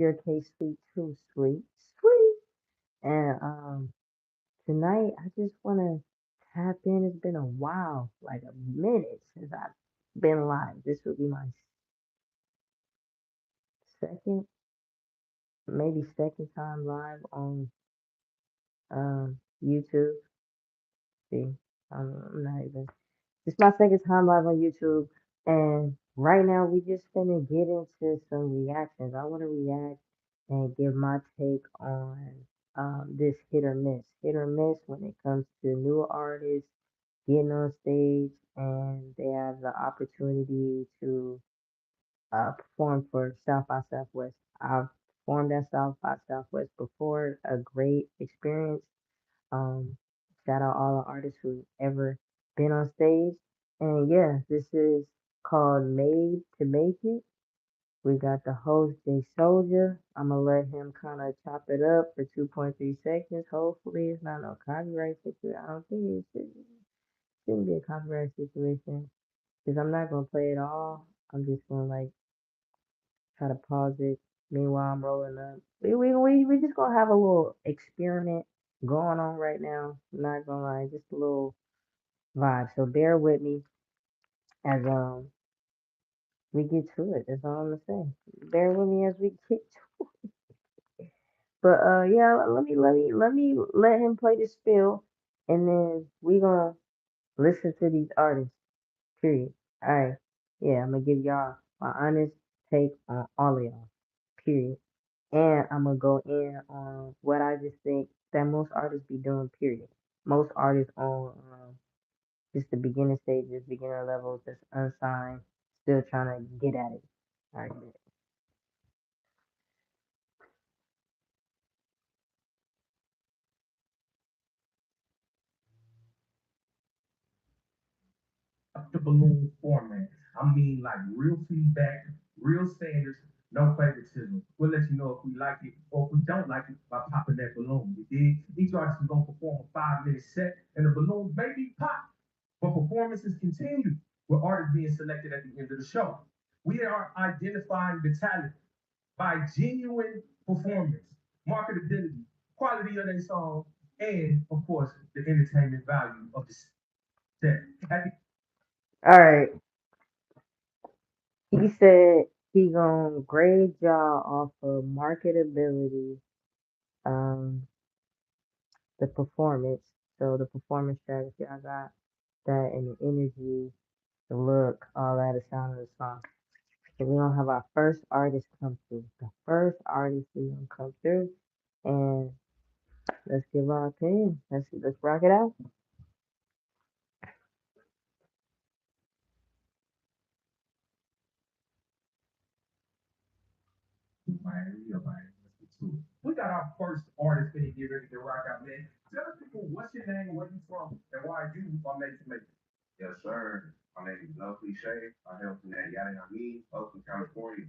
Your case sweet too, sweet, sweet. And tonight I just wanna tap in. It's been a while, like a minute since I've been live. This will be my second, maybe second time live on YouTube. See, I'm not even. It's my second time live on YouTube, and right now we just finna get into some reactions. I want to react and give my take on this hit or miss when it comes to new artists getting on stage and they have the opportunity to perform for South by Southwest. I've performed at South by Southwest before, a great experience. Um, Shout out all the artists who ever been on stage. And yeah, this is called Made to Make It. We got the host Jay Soldier. I'm gonna let him kind of chop it up for 2.3 seconds. Hopefully, it's not no copyright situation. I don't think shouldn't be a copyright situation because I'm not gonna play it all. I'm just gonna like try to pause it. Meanwhile, I'm rolling up. We just gonna have a little experiment going on right now. I'm not gonna lie, just a little vibe. So bear with me as we get to it. That's all I'm gonna say. Bear with me as we get to it. But yeah, let him play the spiel, and then we gonna listen to these artists. Period. All right. Yeah, I'm gonna give y'all my honest take on all of y'all. Period. And I'm gonna go in on what I just think that most artists be doing. Period. Most artists on just the beginning stages, beginner level, just unsigned, still trying to get at it. All right. The balloon format. I mean, like real feedback, real standards, no favoritism. We'll let you know if we like it or if we don't like it by popping that balloon. You dig? Each artist is gonna perform a 5 minute set, and the balloons may be popped, but performances continue with artists being selected at the end of the show. We are identifying the talent by genuine performance, marketability, quality of their song, and of course the entertainment value of the set. At the All right. He said he gonna grade y'all off of marketability, um, the performance. So the performance strategy I got that and the energy, the look, all that, the sound of the song. So we gonna have our first artist come through. The first artist we gonna come through, and let's give our opinion. Let's rock it out. Miami or Miami. We got our first artist finna get ready to rock out, man. Tell us people what's your name, where you from, and why you are made to make it. Yes, sir. My name is No Cliche. I hail from that Yada Yami, Oakland, California.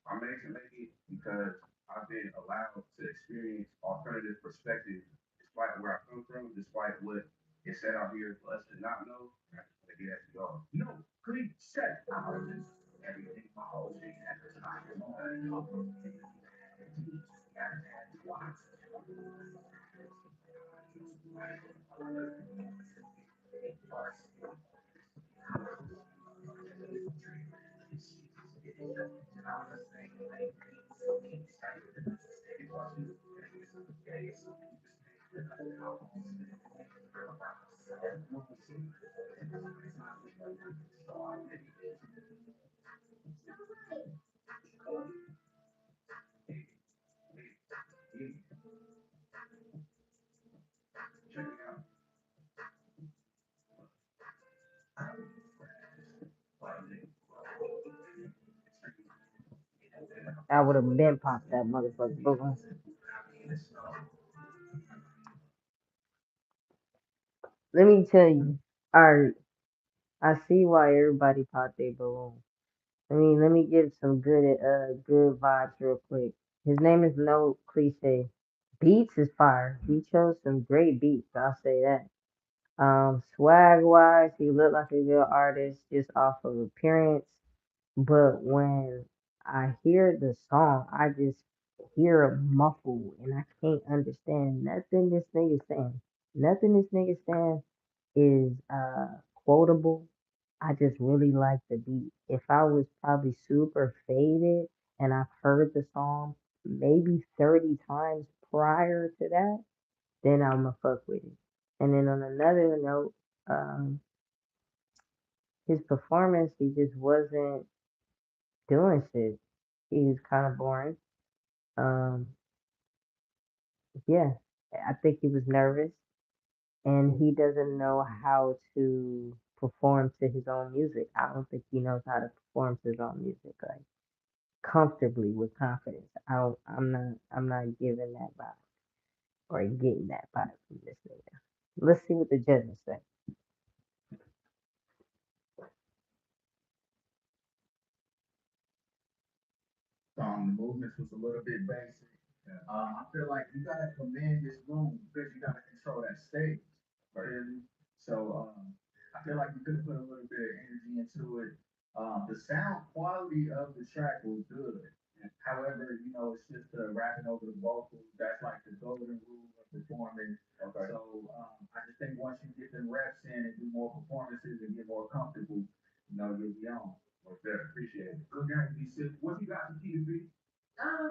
I'm made to make it because I've been allowed to experience alternative perspectives despite where I come from, despite what is said out here for us to not know. I just want to get at y'all. No, cliche. Everything follows me at the time. I would have been popped that motherfucker balloon. Let me tell you. Alright, I see why everybody popped their balloon. Let me give some good vibes real quick. His name is No Cliche. Beats is fire. He chose some great beats. I'll say that. Swag wise, he looked like a good artist just off of appearance. But when I hear the song, I just hear muffled and I can't understand nothing this nigga saying. Nothing this nigga saying is quotable. I just really like the beat. If I was probably super faded and I've heard the song maybe 30 times prior to that, then I'ma fuck with it. And then on another note, um, his performance, he just wasn't doing shit. He was kind of boring. Um, yeah, I think he was nervous and he doesn't know how to perform to his own music. I don't think he knows how to perform to his own music like comfortably with confidence. I'm not giving that vibe or getting that vibe from this nigga. Let's see what the judges say. The movements was a little bit basic. Yeah. I feel like you gotta command this room because you gotta control that stage. Right. So I feel like you could put a little bit of energy into it. The sound quality of the track was good. However, it's just rapping over the vocals. That's like the golden rule of performing. Okay. So I just think once you get the reps in and do more performances and get more comfortable, you'll be on. Well, very appreciate it. Good game, D6. What you got for TDB?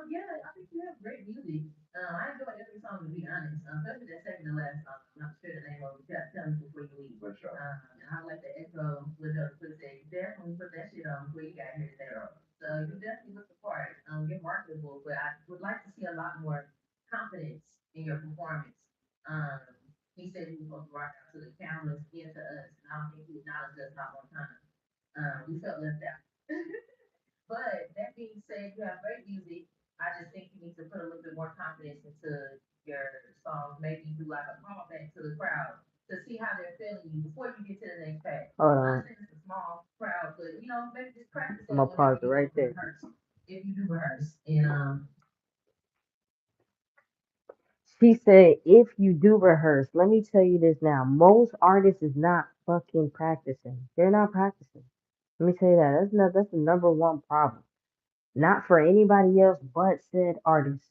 Yeah, I think you have great music. I enjoy every song to be honest. Especially that second to last song. I'm not sure the name of it. Tell me before you leave. For sure. And I like the echo with the put say definitely put that shit on before you got here today. Yeah. So you definitely look the part. You're marketable, but I would like to see a lot more confidence in your performance. Um, he said he was supposed to rock out to the cameras and to us, and I don't think he acknowledged us not one time. We felt left out. But that being said, you have great music. I just think you need to put a little bit more confidence into your songs. Maybe do like a callback to the crowd to see how they're feeling you before you get to the next track. Hold I on. understand it's a small crowd, but maybe just practice I'm that gonna whenever pause it you right go to there. rehearse. If you do rehearse. And She said, if you do rehearse, let me tell you this now. Most artists is not fucking practicing. They're not practicing. Let me tell you that. That's the number one problem. Not for anybody else but said artist,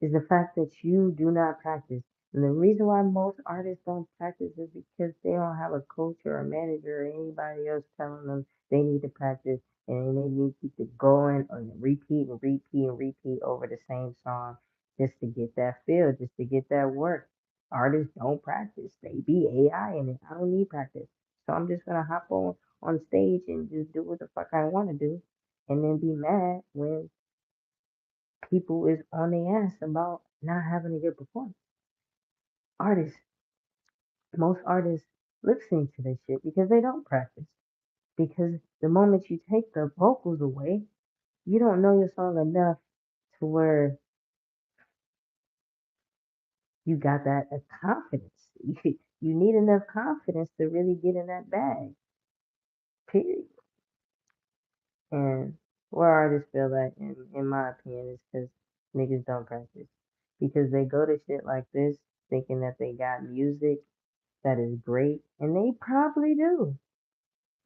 is the fact that you do not practice. And the reason why most artists don't practice is because they don't have a coach or a manager or anybody else telling them they need to practice and they need to keep it going and repeat and repeat and repeat over the same song just to get that feel, just to get that work. Artists don't practice. They be AI in it. I don't need practice. So I'm just gonna hop on stage and just do what the fuck I want to do and then be mad when people is on their ass about not having a good performance. Artists, most artists lip sync to this shit because they don't practice. Because the moment you take the vocals away, you don't know your song enough to where you got that confidence. You need enough confidence to really get in that bag. Period. And where artists feel that, in my opinion, is because niggas don't practice. Because they go to shit like this thinking that they got music that is great, and they probably do.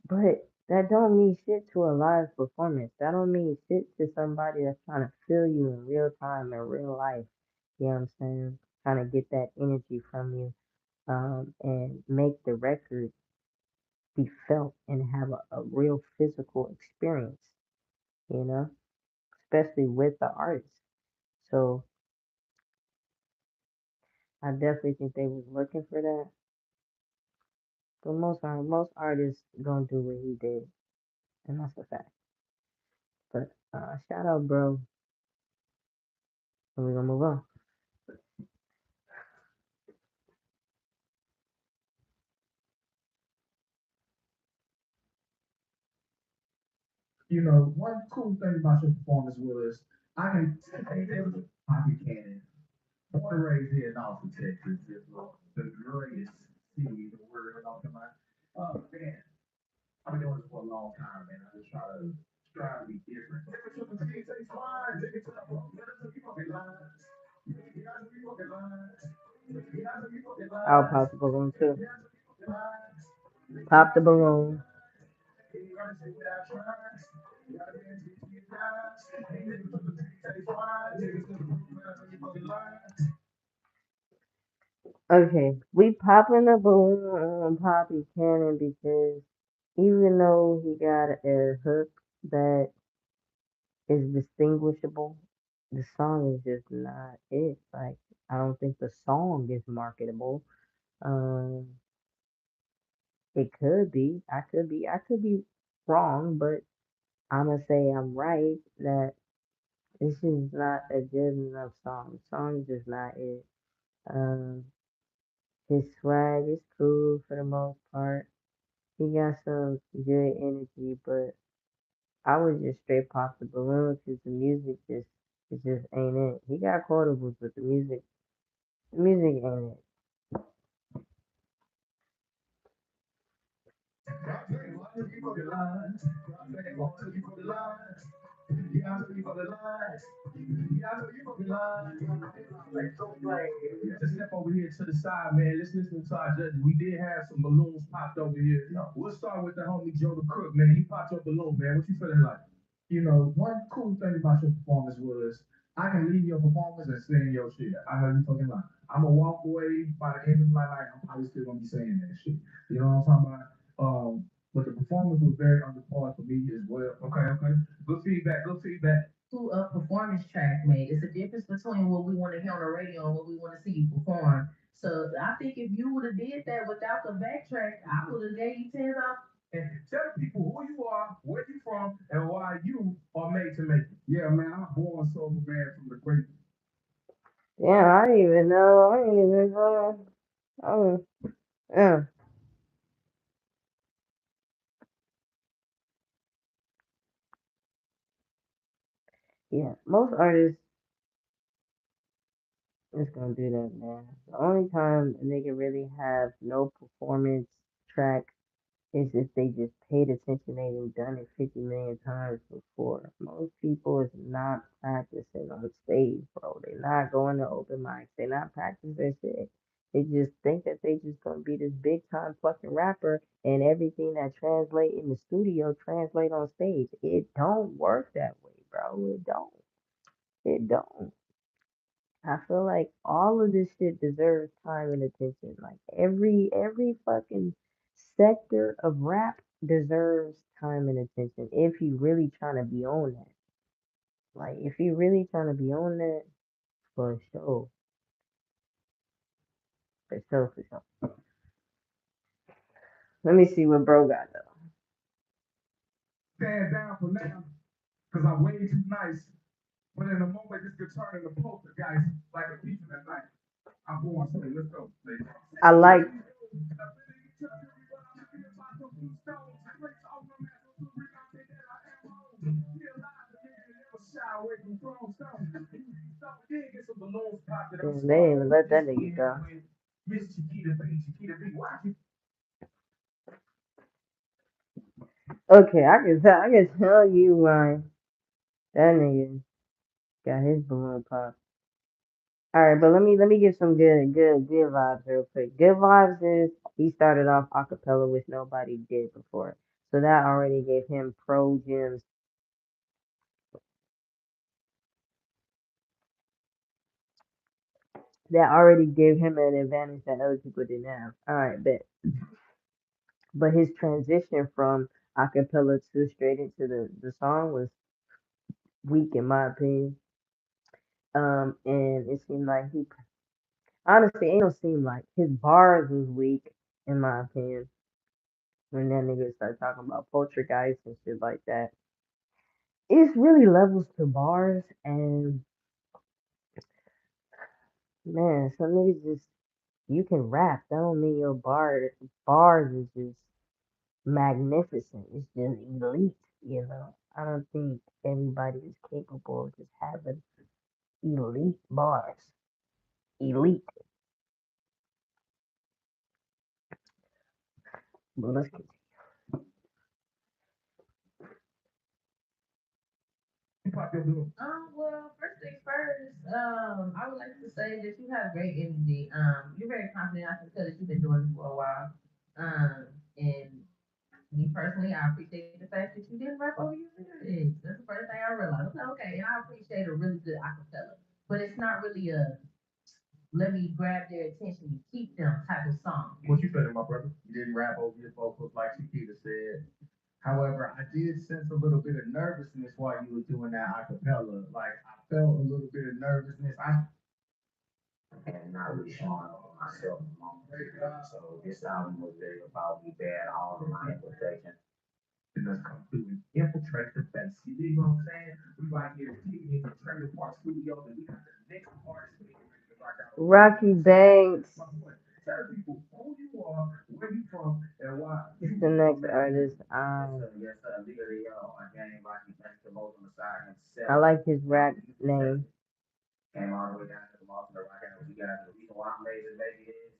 But that don't mean shit to a live performance. That don't mean shit to somebody that's trying to feel you in real time in real life. You know what I'm saying? Trying to get that energy from you, and make the record be felt and have a real physical experience. You know, especially with the artist. So I definitely think they was looking for that. But most artists gonna do what he did, and that's a fact. But shout out, bro. And we're gonna move on. One cool thing about your performance was I can say there was a pocket cannon. Born and raised here in Austin, Texas, is the greatest city in the world. Come on. Man, I've been doing this for a long time, man. I just try to strive to be different. I'll pop the balloon too. Pop the balloon. Okay, we popping the balloon on Poppy Cannon because even though he got a hook that is distinguishable, the song is just not it. Like, I don't think the song is marketable. Um, it could be. I could be wrong, but I'm gonna say I'm right that this is not a good enough song. The song is just not it. Um, his swag is cool for the most part. He got some good energy, but I would just straight pop the balloon because the music just it just ain't it. He got quotables, but the music ain't it. Just step over here to the side, man. Let's listen to our judges. We did have some balloons popped over here. We'll start with the homie Joe the Crook, man. You popped your balloon, man. What you feeling like? You know, one cool thing about your performance was I can leave your performance and stay in your shit. I know you fucking lying. I'm gonna walk away by the end of my night. I'm probably still gonna be saying that shit. You know what I'm talking about? But the performance was very under par for me as well. Okay, okay. Good feedback. Good feedback. To a performance track, man. It's a difference between what we want to hear on the radio and what we want to see you perform. So I think if you would have did that without the backtrack, I would have gave you 10 out. And tell the people who you are, where you from, and why you are made to make it. Yeah, man, I'm born sober man from the great. Damn, I didn't even know. I didn't even know. Oh, yeah, yeah. Most artists is gonna do that, man. The only time a nigga really have no performance track is if they just paid attention, they done done it 50 million times before. Most people is not practicing on stage, bro. They not going to open mics. They not practicing that shit. They just think that they just gonna be this big time fucking rapper and everything that translate in the studio translate on stage. It don't work that way, bro. It don't. It don't. I feel like all of this shit deserves time and attention. Like every fucking sector of rap deserves time and attention if you really trying to be on that. Like if you really trying to be on that, for sure, for sure. Let me see what bro got though. Stand down for now, because I'm way too nice. But in a moment, this could turn into poltergeist like a piece of the night. I'm born sober. Let's go. I like damn, they didn't even let that nigga go. Miss Chiquita B, Chiquita B, why you Okay, I can tell you why that nigga got his balloon pop. All right, but let me give some good vibes real quick. Good vibes is he started off acapella, which nobody did before, so that already gave him pro gems. That already gave him an advantage that other people didn't have. All right, but his transition from acapella to straight into the song was weak in my opinion. And it seemed like he honestly ain't no seem like his bars was weak in my opinion when that nigga started talking about poltergeist and shit like that. It's really levels to bars, and man, some niggas just you can rap. That don't mean your bars is just magnificent. It's just elite. I don't think everybody is capable of just having elite bars. Elite. But let's get pop your balloon? Well, first things first, I would like to say that you have great energy. You're very confident. I can tell that you've been doing this for a while. And me personally, I appreciate the fact that you didn't rap over your lyrics. That's the first thing I realized. Okay, and I appreciate a really good acapella, but it's not really a let me grab their attention and keep them type of song. What you feeling, my brother? You didn't rap over your vocals like Chiquita said. However, I did sense a little bit of nervousness while you were doing that acapella. Like I felt a little bit of nervousness. And not really showing up for myself in the moment. So this album was very about me bearing all of my imperfections. And just come through and infiltrate the base. You dig what I'm saying? We right here in the Trailer Park Studios, and we got the next artist we get ready to rock out. Rocky Banks Tell people who you are, where you from, and why. is the next artist. Yes, sir. Legally, my game, Rocky Banks, the most on the side I himself. like his rap name. Came all the way down to the bottom of the rock out. We got the reason why I'm raising baby is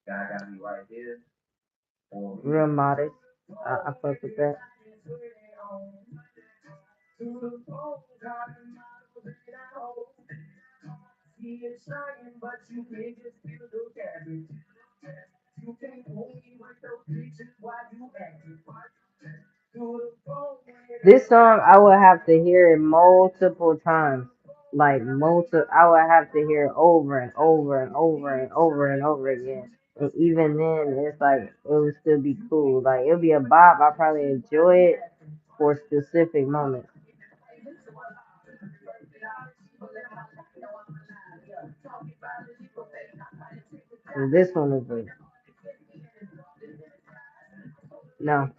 God got me right here. Or Real modest. I fuck with that. This song I would have to hear it multiple times. Like multiple, I would have to hear it over and over and over and over and over again. And even then, it's like it would still be cool. Like it'll be a bop. I probably enjoy it for specific moments. And this one is a no.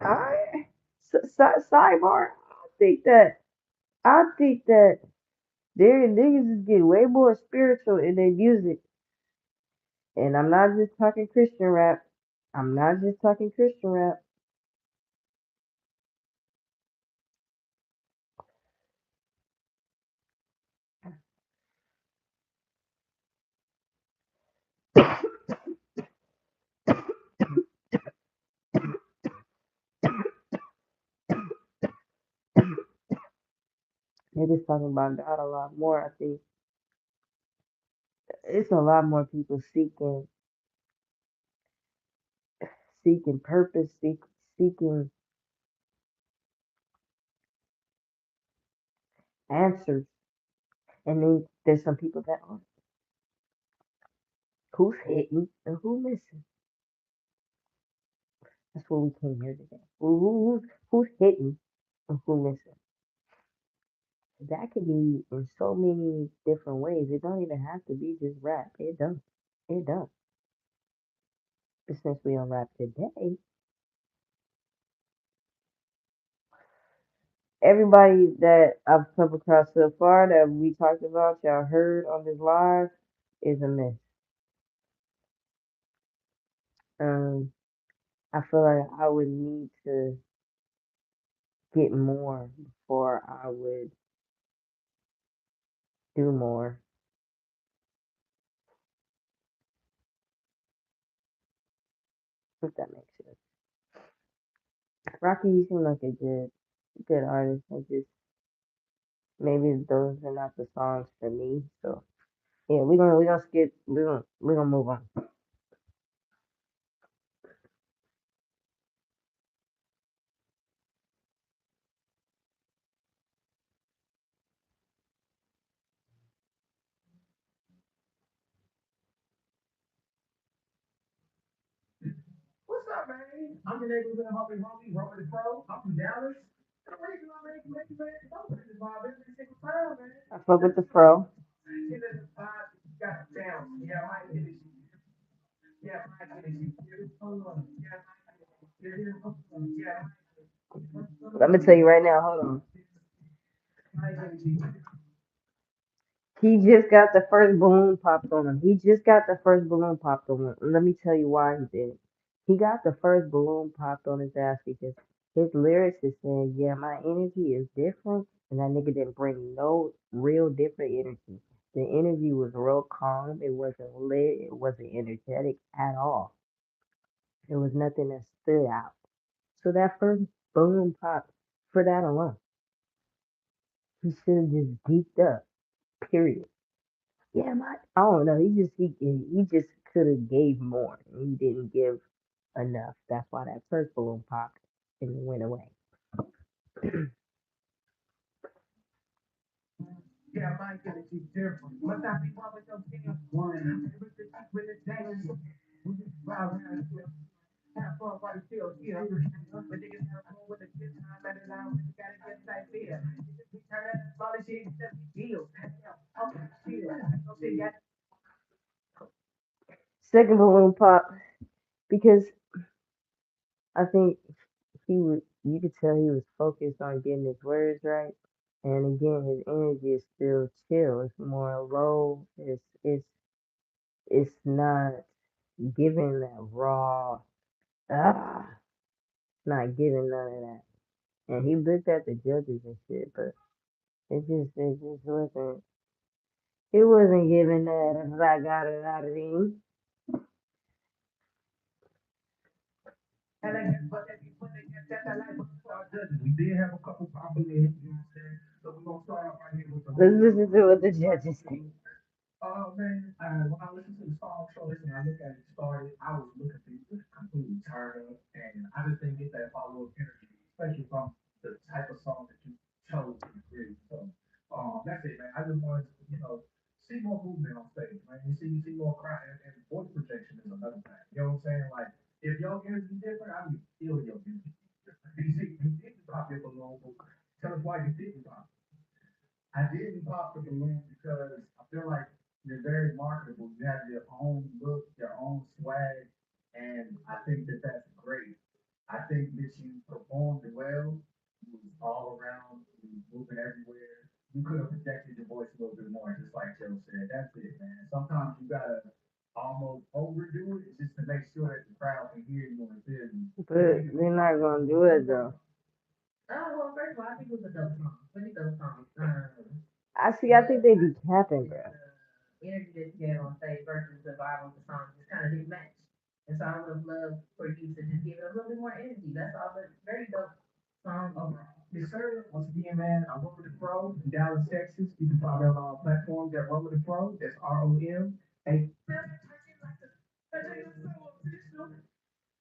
I sidebar. I think that there niggas is getting way more spiritual in their music, and I'm not just talking Christian rap. I'm not just talking Christian rap. Niggas talking about God a lot more. I think it's a lot more people seeking purpose, seeking answers, and then there's some people that are who's hitting and who missing. That's what we came here today. Who's hitting and who missing? That could be in so many different ways. It don't even have to be just rap. It don't. It don't. But since we on rap today, everybody that I've come across so far that we talked about, y'all heard on this live, is a miss. Um, I feel like I would need to get more before I would do more. If that makes sense. Rocky, you seem like a good artist. I just maybe those are not the songs for me. So yeah, we gonna skip. We gonna move on. What's up, man? I'm the neighborhood Humpy Humpy, Robert the Pro. I'm from Dallas. The reason I make you man, I'm with this vibe every single time, man. I fuck with the fro. See this vibe, got down. Yeah, my energy. Yeah, my energy. Yeah, yeah, Let me tell you right now. Hold on. my energy. He just got the first balloon popped on him. He just got the first balloon popped on him. Let me tell you why he did it. He got the first balloon popped on his ass because his lyrics is saying, yeah, my energy is different. And that nigga didn't bring no real different energy. The energy was real calm. It wasn't lit. It wasn't energetic at all. There was nothing that stood out. So that first balloon pop, for that alone, he should have just geeked up. Period. Yeah, I don't know. He just could have gave more. He didn't give enough. That's why that first balloon popped. and it went away. Yeah, my energy different. Must I be one with your damn one? With the day, we just ride around here. Have fun while you still here. But niggas have fun with the good time at it out. You gotta get that beer. We turn that small shit into deals. Okay, chill. Okay, yeah. Second balloon pop because I think he was. You could tell he was focused on getting his words right, and again, his energy is still chill. It's more low. It's not giving that raw. Ah, not giving none of that. And he looked at the judges and shit, but it just wasn't. It wasn't giving that. I got it out of him. We did have a couple popular hits, you know what I'm saying? So we're gonna start off right here with the Let's listen to what the judges think. Oh man, when I listen to the song choice and I look at it started, I was looking for you to completely turn up, and I just didn't get that follow up energy, especially from the type of song that you chose to create. So, that's it, man. I just wanted to, see more movement on stage, man. You see more cry and voice projection is another thing. You know what I'm saying? Like, if your energy different, I need to feel your energy. You didn't pop your balloon. Tell us why you didn't pop. I didn't pop the balloon because I feel like you're very marketable. You have your own look, your own swag, and I think that that's great. I think that you performed well. You was all around, you was moving everywhere. You could have projected your voice a little bit more, just like Joe said. That's it, man. Sometimes you gotta almost overdo it just to make sure that the crowd can hear you and feel you. But they're not gonna do it though. Well, first of all, I think it was a dope song, pretty dope song. I see. I think they be capping, bro. The energy that you had on stage versus the vibe of the song just kind of didn't match. And so I would have loved for you to just give it a little bit more energy. That's all, but very dope song overall. Yes, sir. Once again, man, I work with the Pro in Dallas, Texas. You can find me on all platforms at Run with the Pro. That's ROM.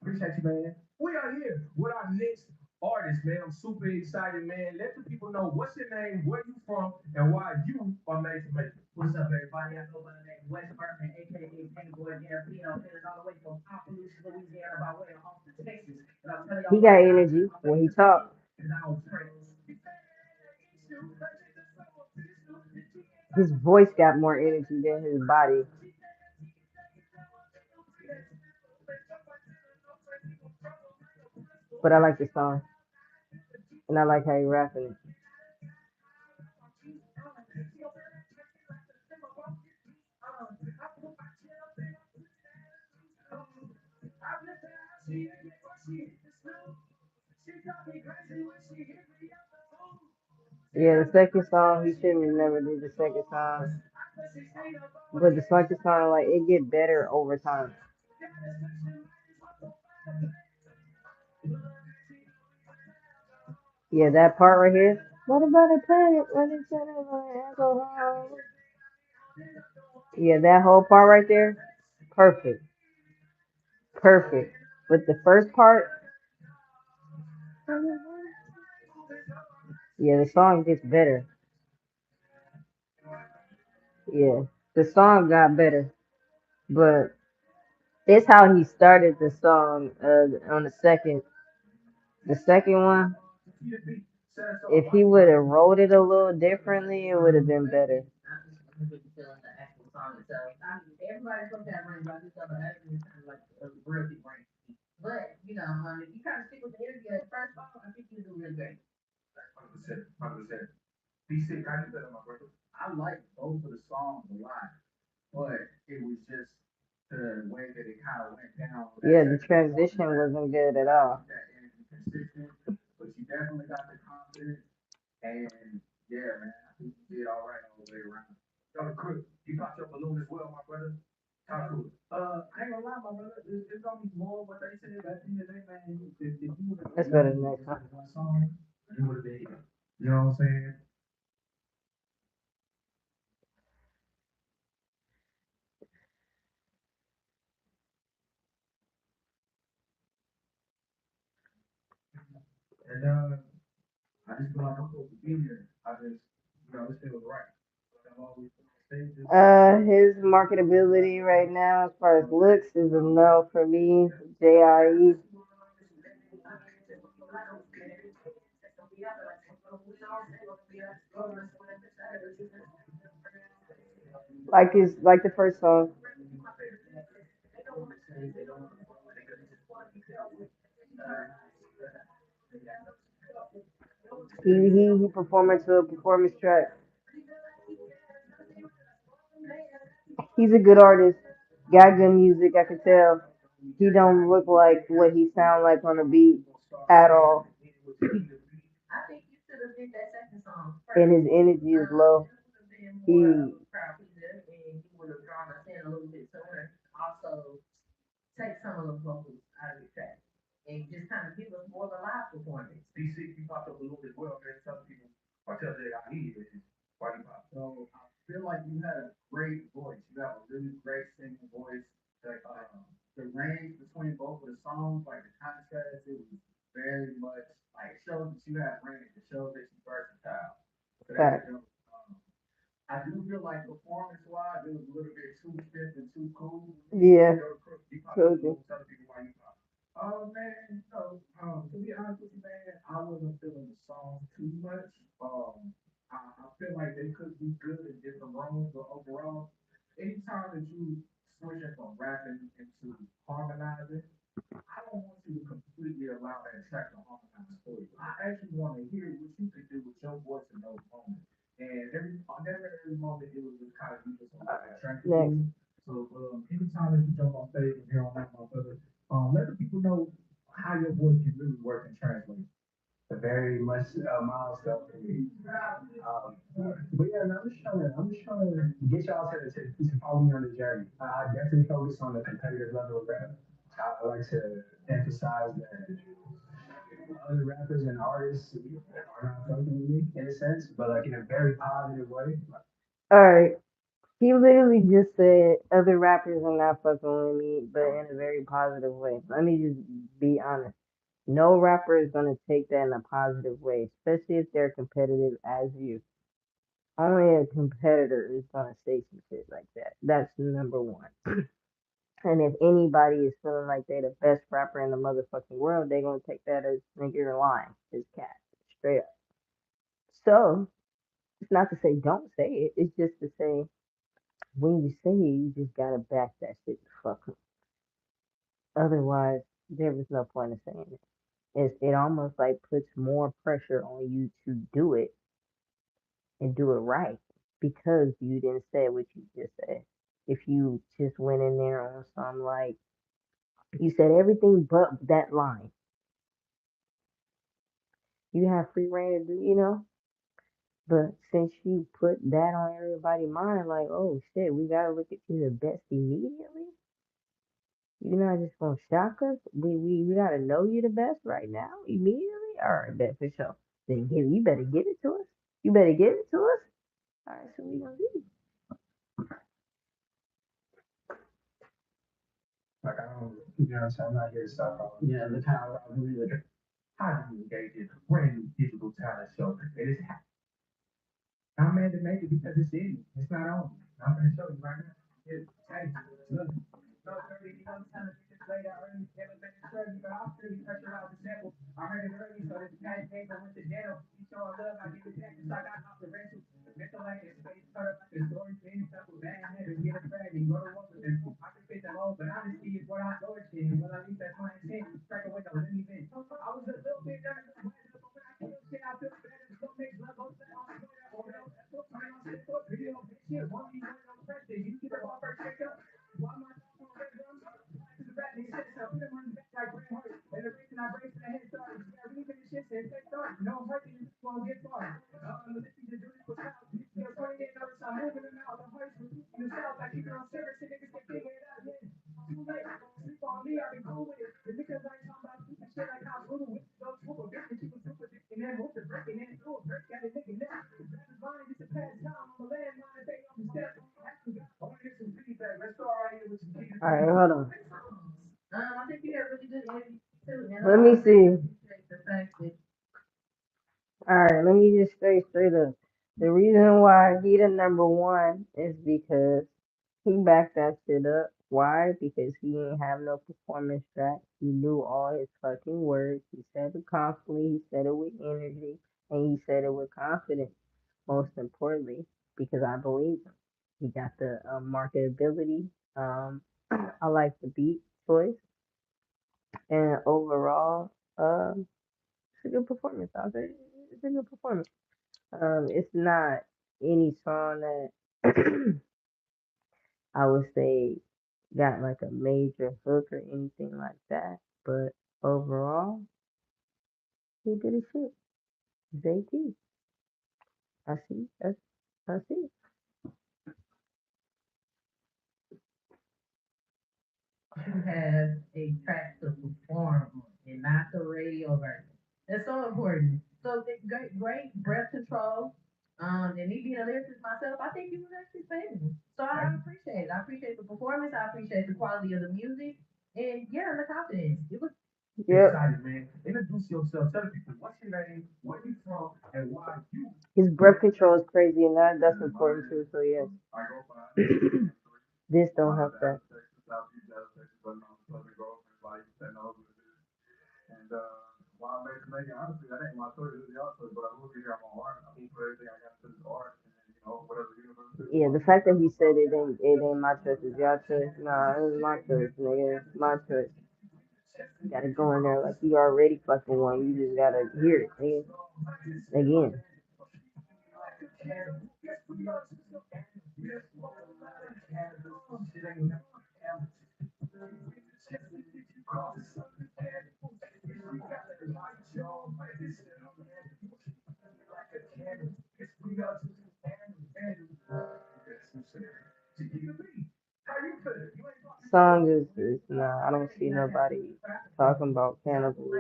Appreciate you, man. We are here with our next artist, man. I'm super excited, man. Let the people know what's your name, where you from, and why you are made to make it. What's up, everybody? I go by the name of Wes Burton, aka Penny Boy Garabino, feeling all the way from Opelousas, Louisiana, by way of Austin, Texas. And I'm telling He y'all got right now, energy when he talk. and I was praise. His voice got more energy than his body. But I like the song, and I like how he rapping it. Yeah, the second song he shouldn't have never did the second song, but the second song like it get better over time. Yeah, that part right here. What about a planet when it's in alcohol? Yeah, that whole part right there, perfect, perfect. But the first part, yeah, the song gets better. Yeah, the song got better, but it's how he started the song on the second one. If he would have wrote it a little differently, it would have been better. I'm really feeling the actual song itself. I mean, everybody's supposed to have range, but I just felt like actually kind of like a real big range. But, if you kind of stick with the energy at first song, I think you do really great. 100%, 100%. Be sick, how you feeling, my brother? I like both of the songs a lot, but it was just the way that it kind of went down. Yeah, the transition wasn't good at all. That energy consistent, but you definitely got the confidence, and yeah, man, I think you did all right all the way around. Yo, Chris, you popped your balloon as well, my brother. Talk to it. I ain't gonna lie, my brother. It's gonna be more what they said at the end of the day, man. If you would have That's better than that song. one song, you would have been, you know what I'm saying? And I just feel like I'm supposed to be here. I just, this feels right. Like I've always been on stages. His marketability right now, as far as looks, is a no for me. JIE. Like the first song. He performing to a performance track. He's a good artist. Got good music, I can tell. He don't look like what he sound like on the beat at all. I think you should have did that second song And first. his energy is low. It would have been He more of a crowd pleaser and you would have drawn us in a little bit sooner. Also, take some of the vocals out of the track and just kind of give us more of a live performance. DC, you popped up a little bit well, man. Tell people, or tell JIE, why you popped. So I feel like you had a great voice. You have a really great singing voice. Like, the range between both of the songs, like the contrast, it was very much like it shows that you have range. It shows that you're versatile. So that's fact. dope. I do feel like performance wise, it was a little bit too stiff and too cool. Yeah, You popped up a crazy. little, tell people why you popped. Oh man, to be honest with you, man, I wasn't feeling the song too much. I feel like they could be good in different roles, but overall, anytime that you switching from rapping into harmonizing, I don't want you to completely allow that track to harmonize for you. I actually want to hear what you can do with your voice in those moments. And every moment it was just kind of you just on that track to Next. do. So anytime that you jump on stage and hear on that motherfucker, let the people know how your voice can really work and translate. A very much milestone for me. But yeah, man, I'm just trying to get y'all to follow me on the journey. I definitely focus on the competitive level of rap. I like to emphasize that other rappers and artists are not fucking with me in a sense, but like in a very positive way. Alright. He literally just said other rappers are not fucking with me, but in a very positive way. Let me just be honest. No rapper is gonna take that in a positive way, especially if they're competitive as you. Only a competitor is gonna say some shit like that. That's number one. And if anybody is feeling like they're the best rapper in the motherfucking world, they gonna take that as nigga you're lying. It's cat. Straight up. So it's not to say don't say it. It's just to say when you say it, you just gotta back that shit the fuck up. Otherwise, there was no point in saying it. It almost like puts more pressure on you to do it and do it right because you didn't say what you just said. If you just went in there on some like you said everything but that line, you have free reign to do, But since you put that on everybody's mind, like, oh shit, we gotta look at you the best immediately. You're not just gonna shock us. We gotta know you the best right now, immediately. All right, bet for sure. Then you better give it to us. You better give it to us. All right, so we gonna do. Like I don't, what I'm saying? I'm not here to stop. Yeah, look how I really look at how do you engage in a brand new digital talent show. It is I'm mad to make it because it's in me. It's not on me. I'm gonna show you right now. Hey, look. So early, you know, kind of just laid out early, never been early, but I'm pretty pressure out the sample. I heard it early, so this past days I went to jail. You showing love, I give it back, just like I got the rental. Mental like it's space, turn up the story, things, simple, bad habits, get a bag, and go to work with them. I can fit them all, but honesty is what I know it is. When I leave that mindset, strike away the limit. I was a little bit nervous, but when I feel shit, I feel better. So makes love, go set on the or else. That's what I'm on shit for video. Shit, one of you want no pressure. You get a offer, check up. Why my dog on red rum? To the back, nigga, shit, so put him on his back like Bray Hart. And the reason I brace the head start, you gotta really finish shit, and take start. No hurting, you won't get far. Listen to do this without. You're 28 notice, I'm moving them out. The hearts from in the south, I keep it on service, and niggas can figure it out, yeah. Too late, sleep on me, I've been cool with it. The niggas ain't talking about stupid shit like how little with those super bitches, you can super dick, and then move the brick, and then do a brick, got a nigga neck. That's fine, it's a past time, I'm a landmine, take off the steps. I want to get some feedback. Let's start right here with some All feedback. right, hold on. I think you have really good energy too, and Let I me really see. appreciate the fact that All right, let me just say straight up. The reason why he the number one is because he backed that shit up. Why? Because he didn't have no performance track. He knew all his fucking words. He said it confidently. He said it with energy, and he said it with confidence. Most importantly, because I believe him. He got the marketability. Um, I like the beat choice, and overall, it's a good performance. I'll say it's a good performance. It's not any song that I would say got like a major hook or anything like that. But overall, he did his shit. JT. I see. I see. You have a track to perform on and not the radio version. That's so important. So great breath control. And me being a lyricist myself, I think you was actually singing. So I appreciate it. I appreciate the performance. I appreciate the quality of the music. And yeah, the confidence. It was Yep. Excited, man. Introduce yourself. Tell the people what's your name, where you from, and why you. His breath control is crazy, and that's important too. So yes, I go by this don't help that. Texas, Southeast Dallas, Texas, but no, Southern Grove, like that knows what it is. And why I made the Megan, honestly, that ain't my choice, it's y'all choice, but I will be here, I'm on art. I mean, for everything I got to this art, and then, whatever universe is. Yeah, the fact that he said it ain't my choice, it's your choice. Nah, it was my choice, nigga. It's my choice. You gotta go in there like you already fucking won. You just gotta hear it, nigga. Again. Song is nah. I don't see nobody talking about cannibals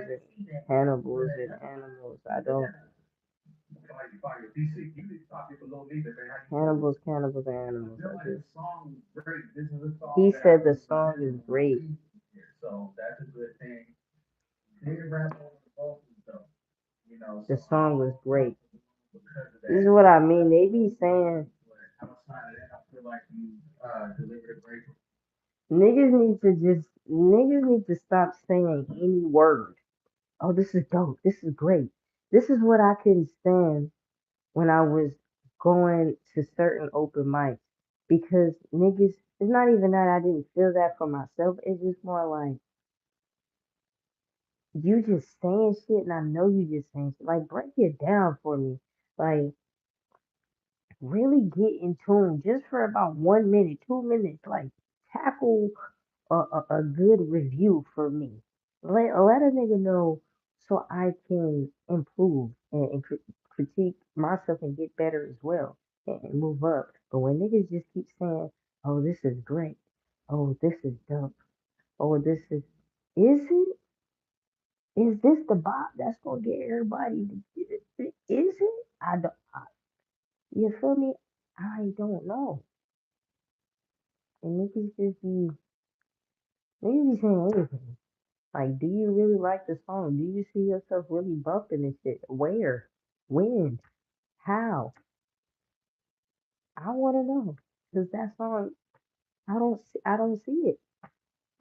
and animals. I don't. Cannibals and animals. I just. He said the song is great. So that's a good thing. They rap over the vocals though, The song was great. because of This is that. what I mean. They be saying Outside of that, I feel like you delivered a great. niggas need to stop saying any word. Oh, this is dope. This is great. This is what I couldn't stand when I was going to certain open mics because niggas. It's not even that I didn't feel that for myself. It's just more like you just saying shit, and I know you just saying shit. Like break it down for me. Like really get in tune just for about 1 minute, 2 minutes. Like tackle a good review for me. Let a nigga know so I can improve and critique myself and get better as well and move up. But when niggas just keep saying, "Oh, this is great," "Oh, this is dope," "Oh, this is it? Is this the bop that's gonna get everybody to get it? Is it? I don't. You feel me? I don't know. And niggas be saying anything. Like, do you really like the song? Do you see yourself really bumping this shit? Where? When? How? I want to know. Cause that song, I don't see it.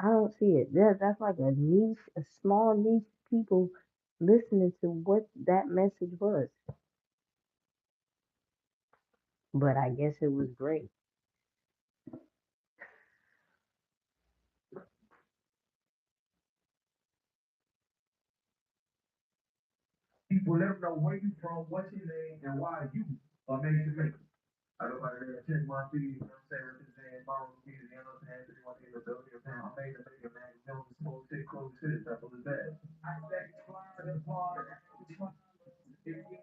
I don't see it. That's like a niche, a small niche people listening to what that message was. But I guess it was great. People let them know where you from, what's your name, and why you are made to make it. I look like they check my feed, you know what I'm saying? Representing Marvel Music, you know what I'm saying? They want to get the ability of him. I made a video, man. You know, this whole shit, close shit, that's what it's at. I said, fly the bar, if you ain't Jersey,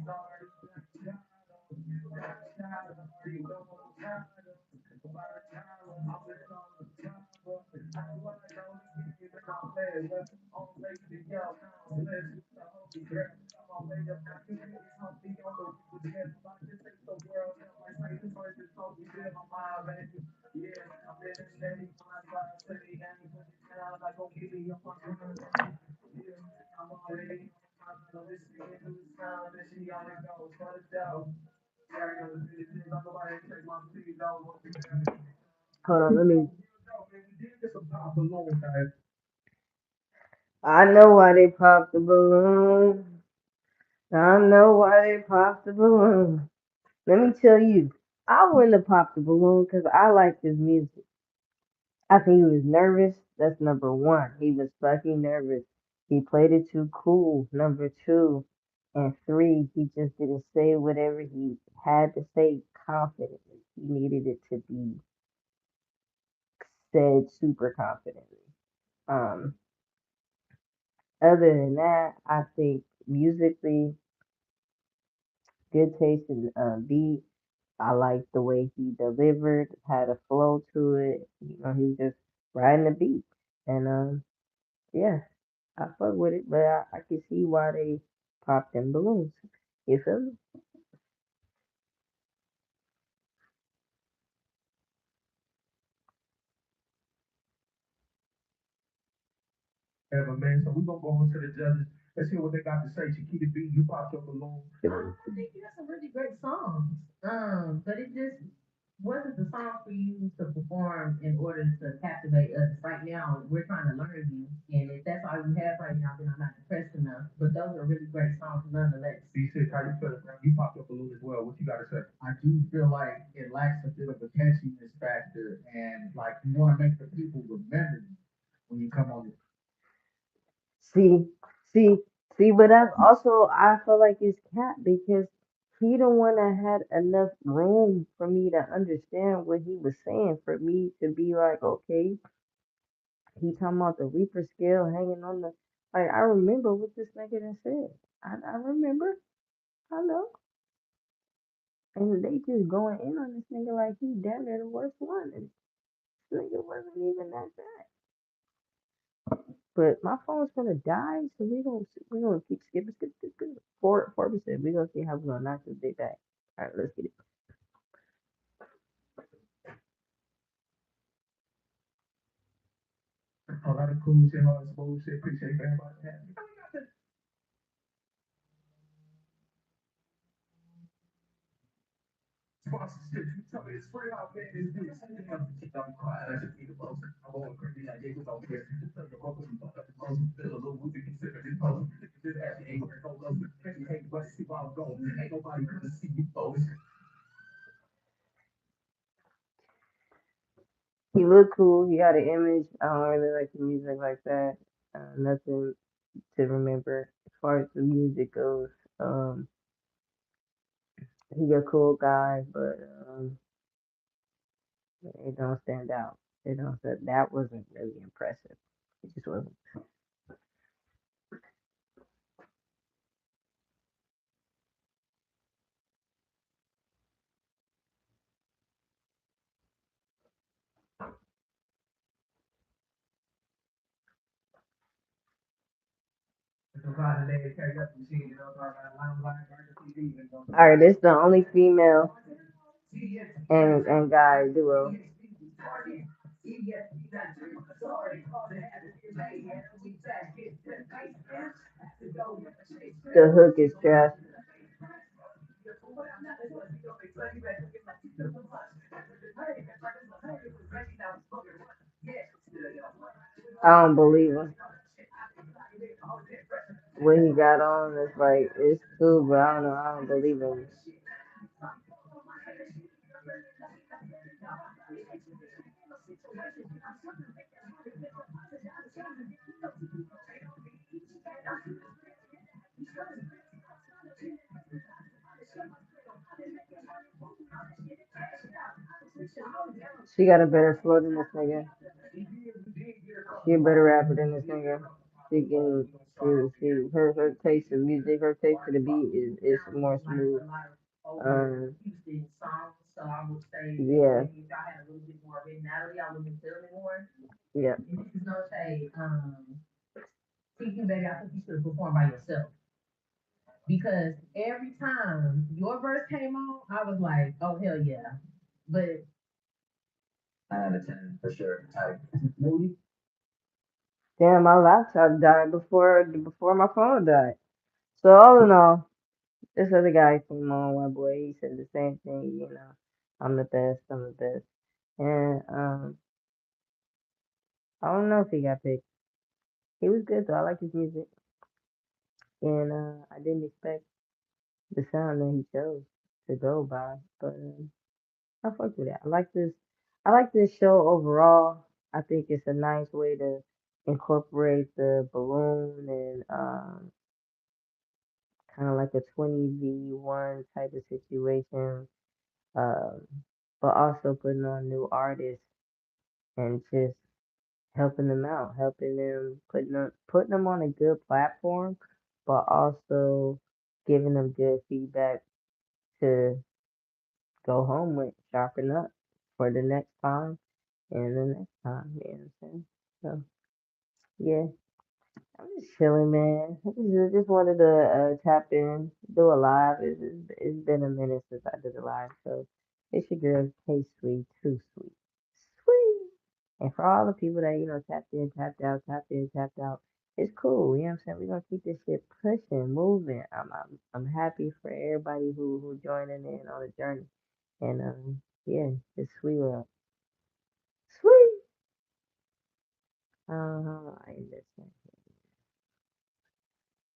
sorry, Hold on, let me. It's a pop balloon, guys. I know why they popped the balloon. I know why they popped the balloon. Let me tell you, I wouldn't have popped the balloon because I like his music. I think he was nervous. That's number one. He was fucking nervous. He played it too cool. Number two. And three, he just didn't say whatever he had to say confidently. He needed it to be said super confidently. Um, Other than that, I think musically, good taste in beat. I liked the way he delivered, had a flow to it. You know, he was just riding the beat. And yeah, I fuck with it, but I can see why they popped them balloons. You feel me? Ever, man. So we're gonna go on to the judges. Let's hear what they got to say. Chiquita B, you popped your balloon. I think you got some really great songs. But it just wasn't the song for you to perform in order to captivate us. Right now, we're trying to learn you, and if that's all you have right now, then I'm not impressed enough. But those are really great songs nonetheless. B6, how you feeling, bro? You popped your balloon as well. What you got to say? I do feel like it lacks a bit of a catchiness factor, and like you want to make the people remember you when you come on. See, see, see, but that's also I feel like it's cat because he the one that had enough room for me to understand what he was saying for me to be like, okay, he talking about the Reaper scale hanging on the like I remember what this nigga done said. I remember. I know. And they just going in on this nigga like he damn near the worst one. And this nigga wasn't even that bad. But my phone's gonna die, so we gonna keep skipping, skip, skip, skip. 4%. We gonna see how we gonna knock this big back. All right, let's get it. A lot of cool shit, all this bullshit. Appreciate everybody having me. Sponsorship. You tell me it's free out there. It's this. I'm quiet. I just need a post. I'm going crazy like David don't care. Just tell the rope and fuck up the post. Feel a little whoopie consider this post. This ass ain't where no love. Can't hate but see where I'm going. Ain't nobody gonna see you folks. He look cool. He got an image. I don't really like the music like that. Nothing to remember as far as the music goes. Um, he a cool guy, but it don't stand out. It don't. That wasn't really impressive. It just wasn't. It's a lot of days carry up machine. You know, so I got a line line burn the TV. All right, this the only female and guy duo. The hook is trash. I don't believe him. What he got on is like it's cool, but I don't know. I don't believe him. She got a better flow than this nigga. She a better rapper than this nigga. She can, her taste of music, her taste for the beat is more smooth. Houston songs, so I would say Yeah, maybe if I had a little bit more originality, I would have feel it more. yeah. And this is no shade. TQ baby, I think you should have performed by yourself because every time your verse came on, I was like, oh hell yeah. But 9 out of 10 for sure. Damn, my laptop died before my phone died. So all in all, this other guy came on, my boy. He said the same thing. I'm the best. I'm the best. And I don't know if he got picked. He was good though. I like his music, and I didn't expect the sound that he chose to go by, but I fuck with it. I like this. I like this show overall. I think it's a nice way to incorporate the balloon and kind of like a 20v1 type of situation, um, but also putting on new artists and just helping them out, helping them, putting them on a good platform, but also giving them good feedback to go home with, sharpen up for the next time and the next time. You know what I'm saying? So yeah, I'm just chilling, man. I just wanted to tap in, do a live. It's been a minute since I did a live, so it's your girl K Sweet, too sweet, sweet. And for all the people that tapped in, tapped out, tapped in, tapped out, it's cool. You know what I'm saying? We're gonna keep this shit pushing, moving. I'm happy for everybody who joining in on the journey. And yeah, it's sweet world, sweet. I don't know how I end this thing.